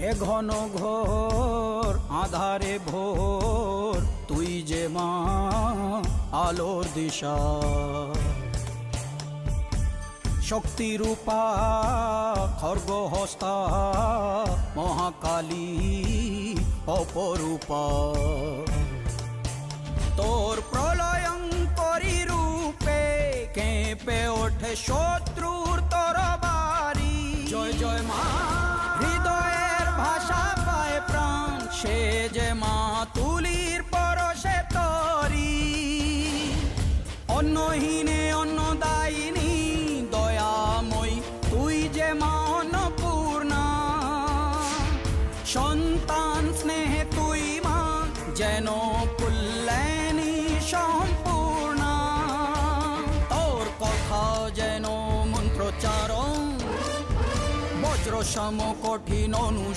এ ঘন ঘোর আধারে ভোর তুই যে মা আলোর দিশা, শক্তিরূপা খর্গহস্তা মহাকালী অপরূপা। তোর প্রলয়ঙ্করী রূপে কেঁপে ওঠে শত্রুর তরবারি। জয় জয় মা, হৃদয়ের ভাষা পায় প্রাণ, সে যে মা তুলির পরশে তরি। অন্নহীনে অন্নদায়িনী দয়াময়ী তুই যে মা অন্নপূর্ণা। সন্তান স্নেহে তুই মা যেন কল্যাণী সম্পূর্ণা। তোর কথা যেন মন্ত্রোচ্চারণ, বজ্র সম কঠিন অনু